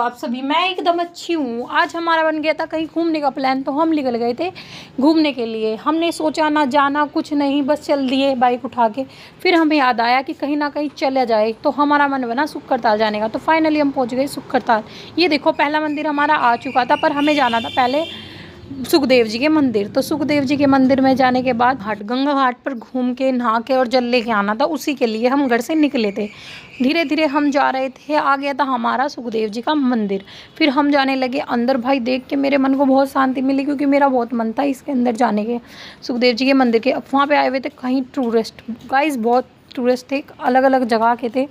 आप सभी, मैं एकदम अच्छी हूँ। आज हमारा बन गया था कहीं घूमने का प्लान, तो हम निकल गए थे घूमने के लिए। हमने सोचा ना जाना कुछ नहीं, बस चल दिए बाइक उठा के। फिर हमें याद आया कि कहीं ना कहीं चला जाए, तो हमारा मन बना सुक्करताल जाने का। तो फाइनली हम पहुँच गए सुक्करताल। ये देखो पहला मंदिर हमारा आ चुका था, पर हमें जाना था पहले सुखदेव जी के मंदिर। तो सुखदेव जी के मंदिर में जाने के बाद गंगा घाट पर घूम के नहा के और जल लेके आना था, उसी के लिए हम घर से निकले थे। धीरे धीरे हम जा रहे थे, आ गया था हमारा सुखदेव जी का मंदिर। फिर हम जाने लगे अंदर। भाई देख के मेरे मन को बहुत शांति मिली, क्योंकि मेरा बहुत मन था इसके अंदर जाने के, सुखदेव जी के मंदिर के। अब वहाँ पे आए हुए थे कहीं टूरिस्ट, गाइस बहुत टूरिस्ट थे, अलग अलग जगह के थे।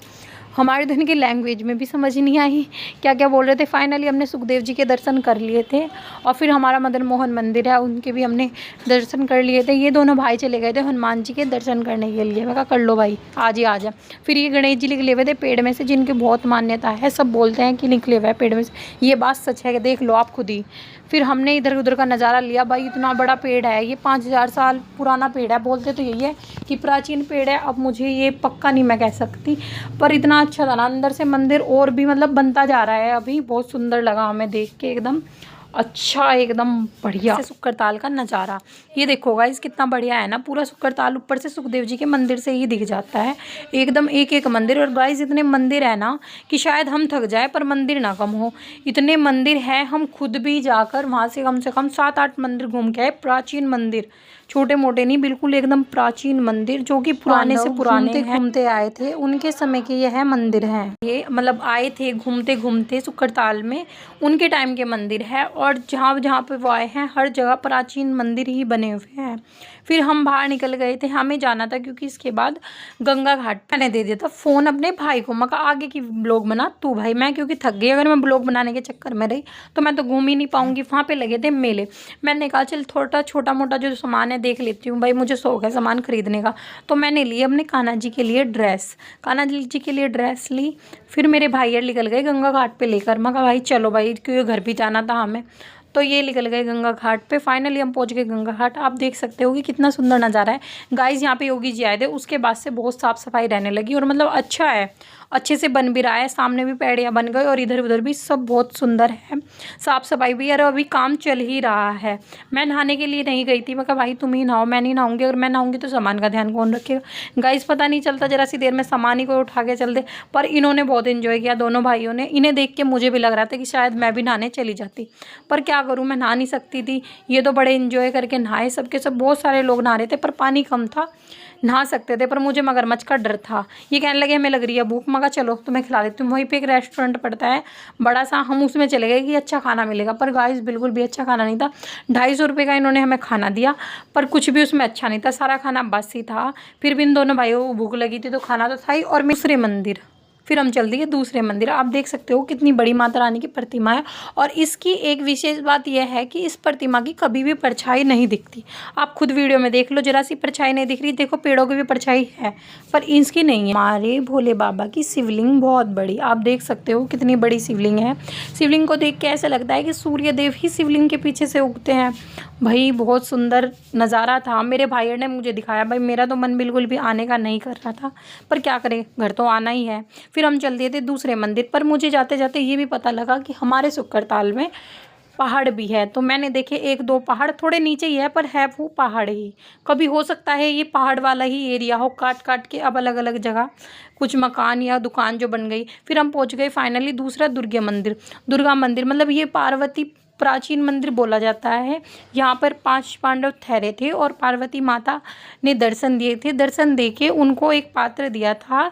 हमारे तो इनकी लैंग्वेज में भी समझ नहीं आई क्या क्या बोल रहे थे। फाइनली हमने सुखदेव जी के दर्शन कर लिए थे, और फिर हमारा मदन मोहन मंदिर है, उनके भी हमने दर्शन कर लिए थे। ये दोनों भाई चले गए थे हनुमान जी के दर्शन करने के लिए। मैं कहा कर लो भाई, आज ही आ जा। फिर ये गणेश जी निकले हुए थे पेड़ में से, जिनकी बहुत मान्यता है, सब बोलते हैं कि निकले हुए पेड़ में से। ये बात सच है, देख लो आप खुद ही। फिर हमने इधर उधर का नज़ारा लिया। भाई इतना बड़ा पेड़ है, ये 5000 साल पुराना पेड़ है। बोलते तो यही है कि प्राचीन पेड़ है, अब मुझे ये पक्का नहीं मैं कह सकती, पर इतना अच्छा था ना अंदर से मंदिर, और भी मतलब बनता जा रहा है अभी। बहुत सुंदर लगा हमें देख के, एकदम अच्छा, एकदम बढ़िया सुक्करताल का नज़ारा। ये देखो गाइस कितना बढ़िया है ना, पूरा सुक्करताल ऊपर से सुखदेव जी के मंदिर से ही दिख जाता है, एकदम एक एक मंदिर। और गाइस इतने मंदिर है ना कि शायद हम थक जाए पर मंदिर ना कम हो, इतने मंदिर हैं। हम खुद भी जाकर वहाँ से कम 7-8 मंदिर घूम के आए, प्राचीन मंदिर, छोटे मोटे नहीं, बिल्कुल एकदम प्राचीन मंदिर, जो कि पुराने से पुराने घूमते आए थे, उनके समय के यह मंदिर हैं। ये मतलब आए थे घूमते घूमते सुक्करताल में, उनके टाइम के मंदिर है। और जहाँ जहाँ पे वो आए हैं हर जगह प्राचीन मंदिर ही बने हुए हैं। फिर हम बाहर निकल गए थे, हमें जाना था क्योंकि इसके बाद गंगा घाट। मैंने दे दिया था फ़ोन अपने भाई को, मैं कहा आगे की ब्लॉग बना तू भाई, मैं क्योंकि थक गई, अगर मैं ब्लॉग बनाने के चक्कर में रही तो मैं तो घूम ही नहीं पाऊँगी। वहाँ पे लगे थे मेले, मैंने कहा चल थोड़ा छोटा मोटा जो सामान है देख लेती हूँ, भाई मुझे शौक है सामान खरीदने का। तो मैंने ली अपने कान्हा जी के लिए ड्रेस, कान्हा जी के लिए ड्रेस ली। फिर मेरे भाई निकल गए गंगा घाट पे लेकर। मैं कहा भाई चलो भाई, क्योंकि घर भी जाना था हमें, तो ये निकल गए गंगा घाट पे। फाइनली हम पहुंच गए गंगा घाट। आप देख सकते हो कि कितना सुंदर नज़ारा है गाइस। यहाँ पे योगी जी आए थे, उसके बाद से बहुत साफ़ सफाई रहने लगी, और मतलब अच्छा है, अच्छे से बन भी रहा है। सामने भी पेड़ियाँ बन गई, और इधर उधर भी सब बहुत सुंदर है, साफ़ सफाई भी है। और अभी काम चल ही रहा है। मैं नहाने के लिए नहीं गई थी, मैं कहा भाई तुम ही नहाओ, मैं नहीं नहाऊंगी, अगर मैं नहाऊंगी तो सामान का ध्यान कौन रखेगा। गाइस पता नहीं चलता, जरा सी देर में सामान ही कोई उठा के चल दे। पर इन्होंने बहुत इन्जॉय किया, दोनों भाइयों ने। इन्हें देख के मुझे भी लग रहा था कि शायद मैं भी नहाने चली जाती, पर क्या करूँ, मैं नहा नहीं सकती थी। ये तो बड़े इन्जॉय करके नहाए, सबके सब बहुत सारे लोग नहा रहे थे, पर पानी कम था, नहा सकते थे, पर मुझे मगरमच्छ का डर था। ये कहने लगे हमें लग रही है भूख, मगा चलो तो मैं खिला देती हूँ। वहीं पे एक रेस्टोरेंट पड़ता है बड़ा सा, हम उसमें चले गए कि अच्छा खाना मिलेगा, पर गाइस बिल्कुल भी अच्छा खाना नहीं था। 250 रुपये का इन्होंने हमें खाना दिया, पर कुछ भी उसमें अच्छा नहीं था, सारा खाना बासी था। फिर भी इन दोनों भाइयों को भूख लगी थी, तो खाना तो था ही। और दूसरे मंदिर, फिर हम चल दिए दूसरे मंदिर। आप देख सकते हो कितनी बड़ी माता रानी की प्रतिमा है, और इसकी एक विशेष बात यह है कि इस प्रतिमा की कभी भी परछाई नहीं दिखती। आप खुद वीडियो में देख लो, जरा सी परछाई नहीं दिख रही। देखो पेड़ों की भी परछाई है, पर इसकी नहीं है। हमारे भोले बाबा की शिवलिंग बहुत बड़ी, आप देख सकते हो कितनी बड़ी शिवलिंग है। शिवलिंग को देख के ऐसा लगता है कि सूर्य देव ही शिवलिंग के पीछे से उगते हैं। भाई बहुत सुंदर नज़ारा था। मेरे भाई ने मुझे दिखाया, भाई मेरा तो मन बिल्कुल भी आने का नहीं कर रहा था, पर क्या करें, घर तो आना ही है। फिर हम चल दिए थे दूसरे मंदिर पर। मुझे जाते जाते ये भी पता लगा कि हमारे सुक्करताल में पहाड़ भी है। तो मैंने देखे 1-2 पहाड़, थोड़े नीचे ही है, पर है वो पहाड़ ही। कभी हो सकता है ये पहाड़ वाला ही एरिया हो, काट काट के अब अलग अलग जगह कुछ मकान या दुकान जो बन गई। फिर हम पहुंच गए फाइनली दूसरा दुर्गा मंदिर, मतलब ये पार्वती प्राचीन मंदिर बोला जाता है। यहाँ पर 5 पांडव ठहरे थे, और पार्वती माता ने दर्शन दिए थे। दर्शन देके उनको एक पात्र दिया था,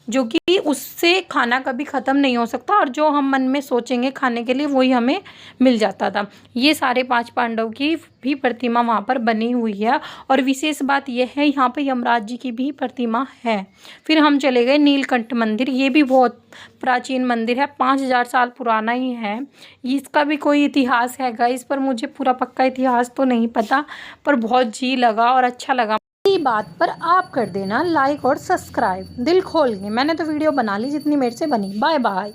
जो कि उससे खाना कभी ख़त्म नहीं हो सकता, और जो हम मन में सोचेंगे खाने के लिए वही हमें मिल जाता था। ये सारे 5 पांडव की भी प्रतिमा वहाँ पर बनी हुई है, और विशेष बात यह है यहाँ पे यमराज जी की भी प्रतिमा है। फिर हम चले गए नीलकंठ मंदिर। ये भी बहुत प्राचीन मंदिर है, 5000 साल पुराना ही है। इसका भी कोई इतिहास है गाइस, पर मुझे पूरा पक्का इतिहास तो नहीं पता, पर बहुत जी लगा और अच्छा लगा। बात पर आप कर देना लाइक और सब्सक्राइब दिल खोल के। मैंने तो वीडियो बना ली जितनी मेरे से बनी। Bye bye.